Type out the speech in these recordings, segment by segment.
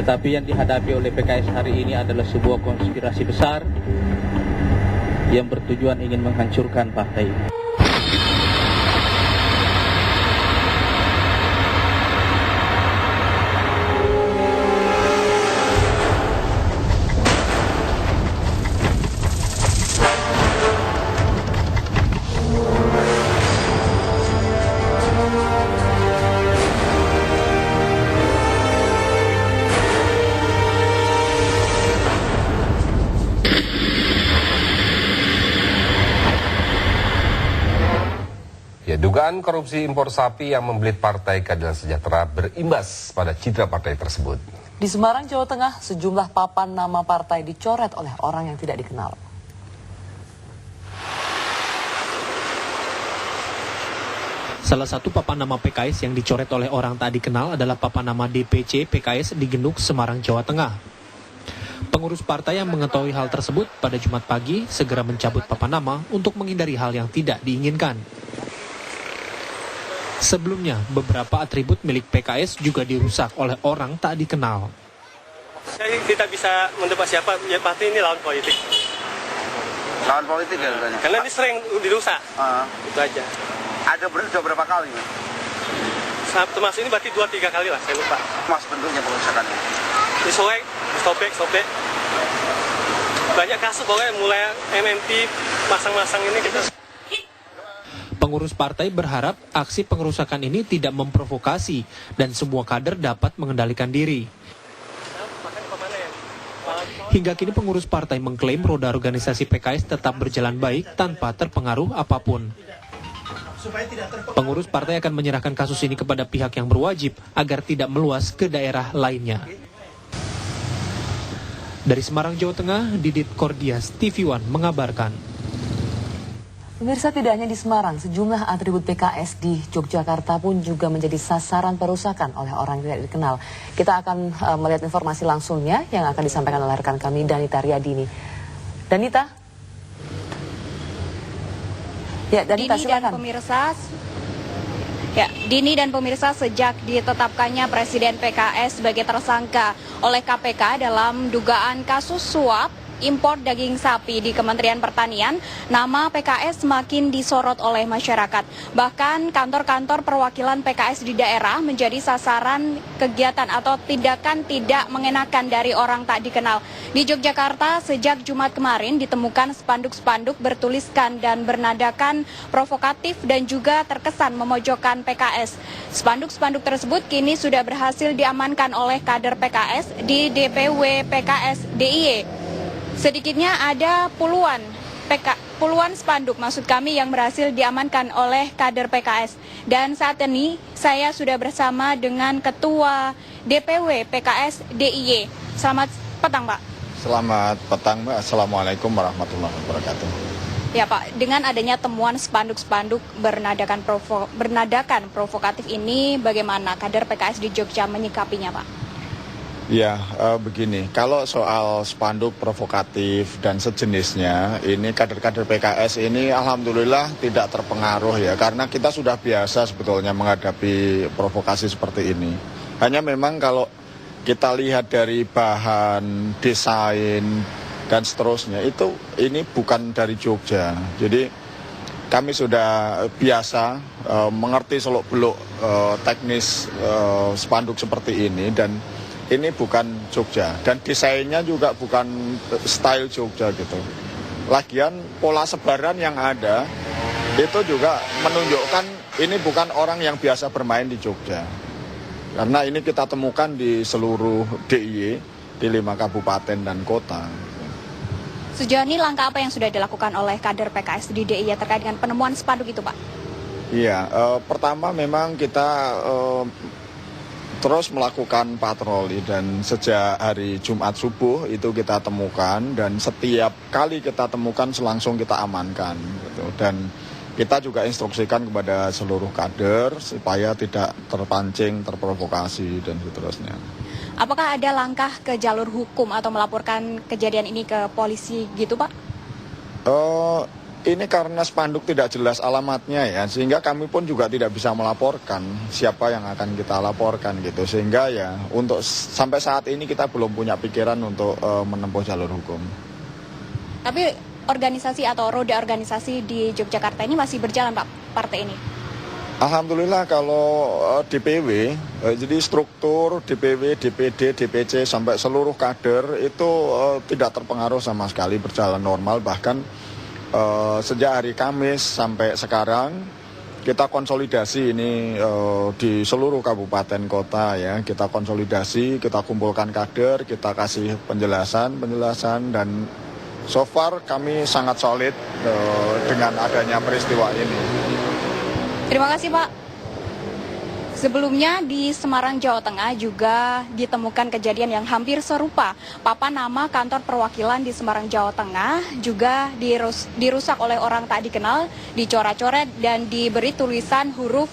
Tetapi yang dihadapi oleh PKS hari ini adalah sebuah konspirasi besar yang bertujuan ingin menghancurkan partai ini. Ya, dugaan korupsi impor sapi yang membelit Partai Keadilan Sejahtera berimbas pada citra partai tersebut. Di Semarang, Jawa Tengah, sejumlah papan nama partai dicoret oleh orang yang tidak dikenal. Salah satu papan nama PKS yang dicoret oleh orang tak dikenal adalah papan nama DPC PKS di Genuk, Semarang, Jawa Tengah. Pengurus partai yang mengetahui hal tersebut pada Jumat pagi segera mencabut papan nama untuk menghindari hal yang tidak diinginkan. Sebelumnya, beberapa atribut milik PKS juga dirusak oleh orang tak dikenal. Saya tidak bisa menebak siapa, ya pasti ini lawan politik. Lawan politik ya katanya? Karena ini sering dirusak, itu aja. Ada berapa kali? Termasuk ini berarti 2-3 kali lah, saya lupa. Mas bentuknya pengerusakan ini? Disoek, sobek. Banyak kasus pokoknya mulai MNT, masang-masang ini gitu. Pengurus partai berharap aksi pengerusakan ini tidak memprovokasi dan semua kader dapat mengendalikan diri. Hingga kini pengurus partai mengklaim roda organisasi PKS tetap berjalan baik tanpa terpengaruh apapun. Pengurus partai akan menyerahkan kasus ini kepada pihak yang berwajib agar tidak meluas ke daerah lainnya. Dari Semarang, Jawa Tengah, Didit Kordias, TV One mengabarkan. Pemirsa, tidak hanya di Semarang, sejumlah atribut PKS di Yogyakarta pun juga menjadi sasaran perusakan oleh orang yang tidak dikenal. Kita akan melihat informasi langsungnya yang akan disampaikan oleh rekan kami, Danita Riyadini. Danita? Ya, Danita, silakan. Dini dan pemirsa, sejak ditetapkannya Presiden PKS sebagai tersangka oleh KPK dalam dugaan kasus suap impor daging sapi di Kementerian Pertanian, nama PKS semakin disorot oleh masyarakat. Bahkan kantor-kantor perwakilan PKS di daerah menjadi sasaran kegiatan atau tindakan tidak mengenakan dari orang tak dikenal. Di Yogyakarta, sejak Jumat kemarin ditemukan spanduk-spanduk bertuliskan dan bernadakan provokatif dan juga terkesan memojokkan PKS. Spanduk-spanduk tersebut kini sudah berhasil diamankan oleh kader PKS di DPW PKS DIY. Sedikitnya ada puluhan spanduk yang berhasil diamankan oleh kader PKS. Dan saat ini saya sudah bersama dengan Ketua DPW PKS DIY. Selamat petang, Pak. Selamat petang, Mbak. Assalamualaikum warahmatullahi wabarakatuh. Ya, Pak, dengan adanya temuan spanduk-spanduk bernadakan provokatif ini, bagaimana kader PKS di Jogja menyikapinya, Pak? Ya, begini, kalau soal spanduk provokatif dan sejenisnya, ini kader-kader PKS ini alhamdulillah tidak terpengaruh ya, karena kita sudah biasa sebetulnya menghadapi provokasi seperti ini. Hanya memang kalau kita lihat dari bahan, desain, dan seterusnya, ini bukan dari Jogja. Jadi kami sudah biasa mengerti seluk-beluk teknis spanduk seperti ini, dan ini bukan Jogja, dan desainnya juga bukan style Jogja gitu. Lagian pola sebaran yang ada itu juga menunjukkan ini bukan orang yang biasa bermain di Jogja. Karena ini kita temukan di seluruh DIY, di 5 kabupaten dan kota. Sejauh ini langkah apa yang sudah dilakukan oleh kader PKS di DIY terkait dengan penemuan spanduk itu, Pak? Iya, pertama memang kita terus melakukan patroli, dan sejak hari Jumat subuh itu kita temukan, dan setiap kali kita temukan langsung kita amankan gitu. Dan kita juga instruksikan kepada seluruh kader supaya tidak terpancing, terprovokasi dan seterusnya. Apakah ada langkah ke jalur hukum atau melaporkan kejadian ini ke polisi gitu, Pak? Ini karena spanduk tidak jelas alamatnya ya, sehingga kami pun juga tidak bisa melaporkan siapa yang akan kita laporkan gitu. Sehingga ya untuk sampai saat ini kita belum punya pikiran untuk menempuh jalur hukum. Tapi organisasi atau roda organisasi di Yogyakarta ini masih berjalan, Pak, partai ini? Alhamdulillah kalau DPW, jadi struktur DPW, DPD, DPC sampai seluruh kader itu tidak terpengaruh sama sekali, berjalan normal. Bahkan sejak hari Kamis sampai sekarang kita konsolidasi ini di seluruh kabupaten kota ya. Kita konsolidasi, kita kumpulkan kader, kita kasih penjelasan dan so far kami sangat solid dengan adanya peristiwa ini. Terima kasih, Pak. Sebelumnya di Semarang, Jawa Tengah juga ditemukan kejadian yang hampir serupa. Papan nama kantor perwakilan di Semarang, Jawa Tengah juga dirusak oleh orang tak dikenal, dicoret-coret dan diberi tulisan huruf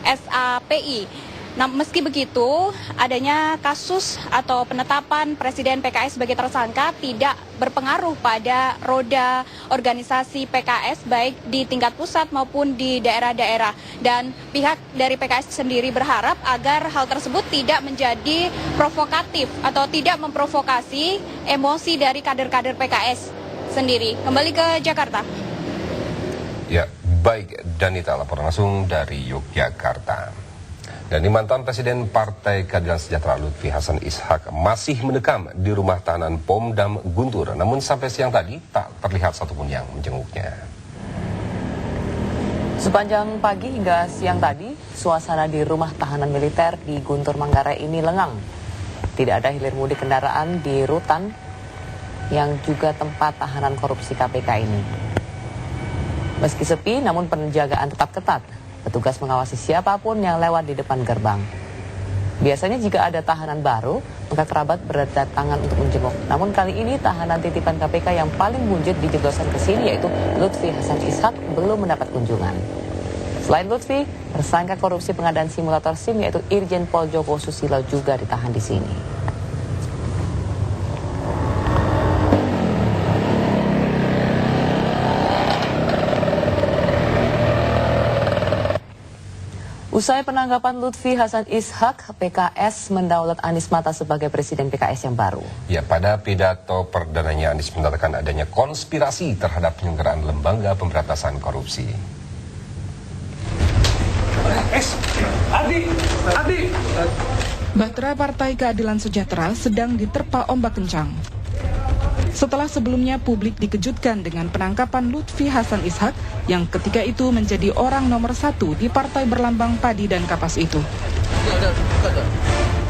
SAPI. Nah, meski begitu, adanya kasus atau penetapan Presiden PKS sebagai tersangka tidak berpengaruh pada roda organisasi PKS baik di tingkat pusat maupun di daerah-daerah. Dan pihak dari PKS sendiri berharap agar hal tersebut tidak menjadi provokatif atau tidak memprovokasi emosi dari kader-kader PKS sendiri. Kembali ke Jakarta. Ya, baik Danita, laporan langsung dari Yogyakarta. Dan mantan Presiden Partai Keadilan Sejahtera Lutfi Hasan Ishak masih mendekam di rumah tahanan Pomdam Guntur. Namun sampai siang tadi tak terlihat satupun yang menjenguknya. Sepanjang pagi hingga siang tadi, suasana di rumah tahanan militer di Guntur Manggarai ini lengang. Tidak ada hilir mudik kendaraan di rutan yang juga tempat tahanan korupsi KPK ini. Meski sepi, namun penjagaan tetap ketat. Petugas mengawasi siapapun yang lewat di depan gerbang. Biasanya jika ada tahanan baru, maka kerabat berdatangan untuk menjenguk. Namun kali ini tahanan titipan KPK yang paling buncit dijeblosan ke sini yaitu Lutfi Hasan Ishak belum mendapat kunjungan. Selain Lutfi, tersangka korupsi pengadaan simulator SIM yaitu Irjen Pol Joko Susilo juga ditahan di sini. Usai penangkapan Lutfi Hasan Ishak, PKS mendaulat Anies Mata sebagai Presiden PKS yang baru. Ya, pada pidato perdananya Anies menyatakan adanya konspirasi terhadap penyelenggaraan lembaga pemberantasan korupsi. Bahtera Partai Keadilan Sejahtera sedang diterpa ombak kencang. Setelah sebelumnya publik dikejutkan dengan penangkapan Lutfi Hasan Ishak yang ketika itu menjadi orang nomor 1 di partai berlambang padi dan kapas itu.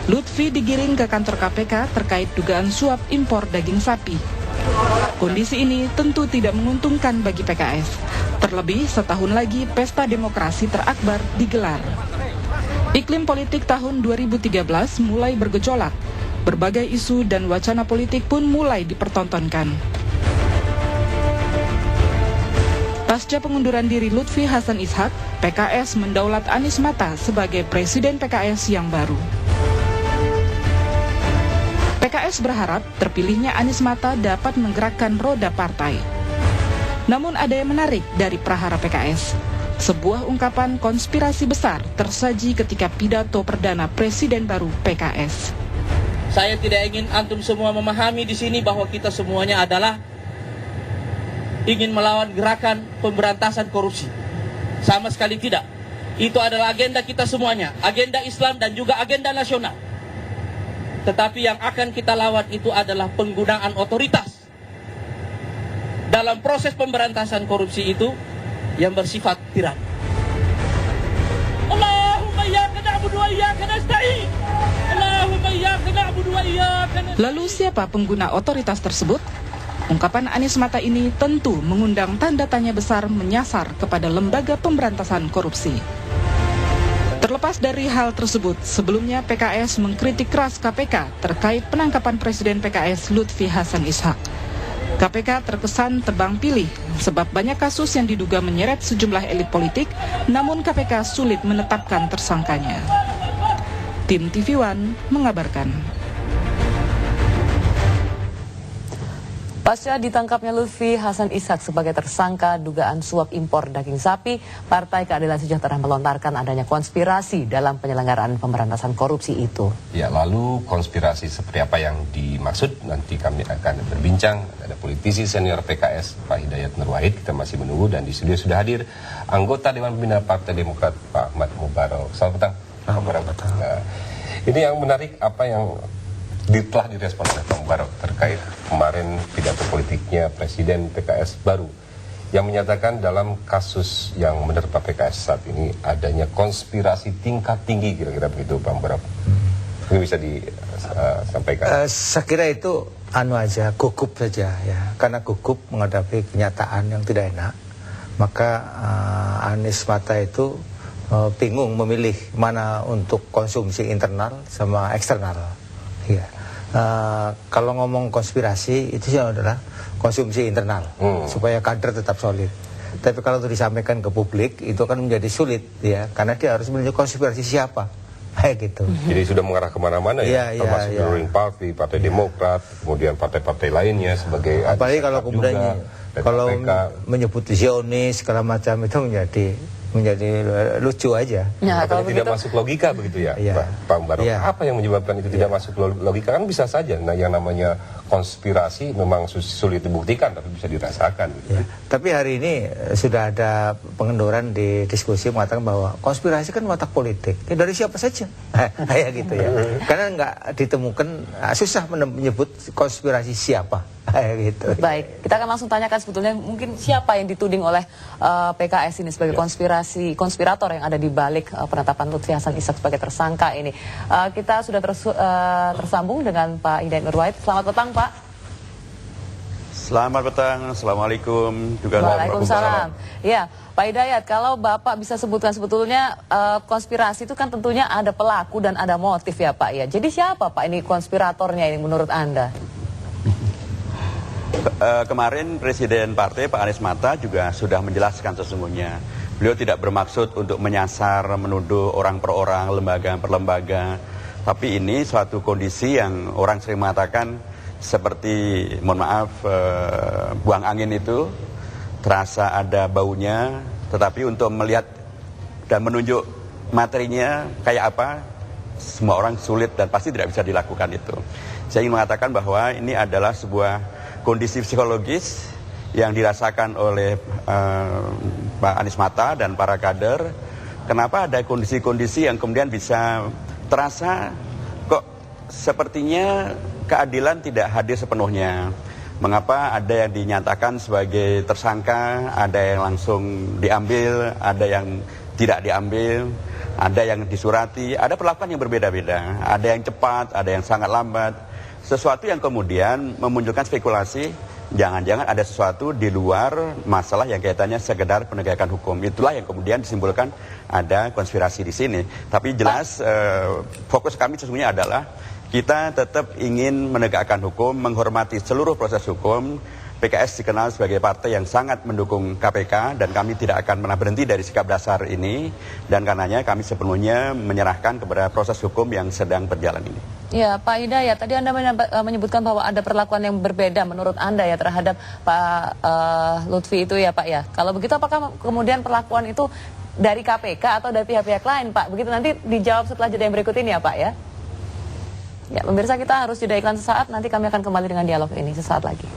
Lutfi digiring ke kantor KPK terkait dugaan suap impor daging sapi. Kondisi ini tentu tidak menguntungkan bagi PKS. Terlebih setahun lagi pesta demokrasi terakbar digelar. Iklim politik tahun 2013 mulai bergejolak. Berbagai isu dan wacana politik pun mulai dipertontonkan. Pasca pengunduran diri Lutfi Hasan Ishak, PKS mendaulat Anies Mata sebagai Presiden PKS yang baru. PKS berharap terpilihnya Anies Mata dapat menggerakkan roda partai. Namun ada yang menarik dari prahara PKS. Sebuah ungkapan konspirasi besar tersaji ketika pidato perdana Presiden baru PKS. Saya tidak ingin antum semua memahami di sini bahwa kita semuanya adalah ingin melawan gerakan pemberantasan korupsi. Sama sekali tidak. Itu adalah agenda kita semuanya, agenda Islam dan juga agenda nasional. Tetapi yang akan kita lawan itu adalah penggunaan otoritas dalam proses pemberantasan korupsi itu yang bersifat tiran. Allahumma iyyaka na'budu wa iyyaka nasta'in. Lalu siapa pengguna otoritas tersebut? Ungkapan Anies Mata ini tentu mengundang tanda tanya besar menyasar kepada lembaga pemberantasan korupsi. Terlepas dari hal tersebut, sebelumnya PKS mengkritik keras KPK terkait penangkapan Presiden PKS Lutfi Hasan Ishak. KPK terkesan tebang pilih sebab banyak kasus yang diduga menyeret sejumlah elit politik, namun KPK sulit menetapkan tersangkanya. Tim TV One mengabarkan. Pasca ditangkapnya Lutfi Hasan Ishak sebagai tersangka dugaan suap impor daging sapi, Partai Keadilan Sejahtera melontarkan adanya konspirasi dalam penyelenggaraan pemberantasan korupsi itu. Ya, lalu konspirasi seperti apa yang dimaksud? Nanti kami akan berbincang. Ada politisi senior PKS, Pak Hidayat Nur Wahid, kita masih menunggu, dan di studio sudah hadir anggota Dewan Pembina Partai Demokrat, Pak Ahmad Mubarok. Selamat petang. Nah, ini yang menarik, apa yang telah direspon oleh Pak Mubarok terkait kemarin pidato politiknya Presiden PKS baru yang menyatakan dalam kasus yang menerpa PKS saat ini adanya konspirasi tingkat tinggi, kira-kira begitu Pak Mubarok. Ini bisa disampaikan? Saya kira itu aja, gugup saja ya, karena gugup menghadapi kenyataan yang tidak enak, maka Anies Mata itu bingung memilih mana untuk konsumsi internal sama eksternal. Ya. Kalau ngomong konspirasi itu adalah konsumsi internal supaya kader tetap solid. Tapi kalau itu disampaikan ke publik itu akan menjadi sulit ya, karena dia harus menunjuk konspirasi siapa, kayak gitu. Jadi sudah mengarah kemana-mana ya, termasuk ruling party, Partai Demokrat, kemudian partai-partai lainnya sebagai. Apalagi kalau kemudian kalau menyebut Zionis segala macam itu menjadi lucu aja. Ya, kalau tidak masuk logika begitu ya, Pak Mubarok. Apa yang menyebabkan itu tidak masuk logika? Kan bisa saja. Nah, yang namanya konspirasi memang sulit dibuktikan, tapi bisa dirasakan. Gitu. Ya. Tapi hari ini sudah ada pengendoran di diskusi mengatakan bahwa konspirasi kan watak politik. Ya, dari siapa saja, kayak gitu ya. Karena nggak ditemukan, susah menyebut konspirasi siapa. Gitu. Baik, kita akan langsung tanyakan sebetulnya mungkin siapa yang dituding oleh PKS ini sebagai konspirator yang ada di balik penetapan Lutfi Hasan Ishak sebagai tersangka ini. Kita sudah tersambung dengan Pak Hidayat Nur Wahid. Selamat petang, Pak. Selamat petang, Assalamualaikum. Waalaikumsalam. Ya, Pak Hidayat, kalau Bapak bisa sebutkan sebetulnya konspirasi itu kan tentunya ada pelaku dan ada motif ya Pak ya. Jadi siapa Pak ini konspiratornya ini menurut Anda? Kemarin Presiden Partai Pak Anies Mata juga sudah menjelaskan sesungguhnya beliau tidak bermaksud untuk menyasar, menuduh orang per orang, lembaga per lembaga. Tapi ini suatu kondisi yang orang sering mengatakan seperti, mohon maaf, buang angin itu terasa ada baunya, tetapi untuk melihat dan menunjuk materinya kayak apa, semua orang sulit dan pasti tidak bisa dilakukan itu. Saya ingin mengatakan bahwa ini adalah sebuah kondisi psikologis yang dirasakan oleh Pak Anies Mata dan para kader. Kenapa ada kondisi-kondisi yang kemudian bisa terasa kok sepertinya keadilan tidak hadir sepenuhnya. Mengapa ada yang dinyatakan sebagai tersangka, ada yang langsung diambil, ada yang tidak diambil, ada yang disurati, ada perlakuan yang berbeda-beda, ada yang cepat, ada yang sangat lambat. Sesuatu yang kemudian memunculkan spekulasi, jangan-jangan ada sesuatu di luar masalah yang kaitannya sekedar penegakan hukum. Itulah yang kemudian disimpulkan ada konspirasi di sini. Tapi jelas fokus kami sesungguhnya adalah kita tetap ingin menegakkan hukum, menghormati seluruh proses hukum. PKS dikenal sebagai partai yang sangat mendukung KPK dan kami tidak akan pernah berhenti dari sikap dasar ini, dan karenanya kami sepenuhnya menyerahkan kepada proses hukum yang sedang berjalan ini. Ya, Pak Hidayat, tadi Anda menyebutkan bahwa ada perlakuan yang berbeda menurut Anda ya terhadap Pak Lutfi itu ya Pak ya. Kalau begitu apakah kemudian perlakuan itu dari KPK atau dari pihak-pihak lain Pak? Begitu nanti dijawab setelah jeda yang berikut ini ya Pak ya. Ya, pemirsa, kita harus jeda iklan sesaat, nanti kami akan kembali dengan dialog ini sesaat lagi.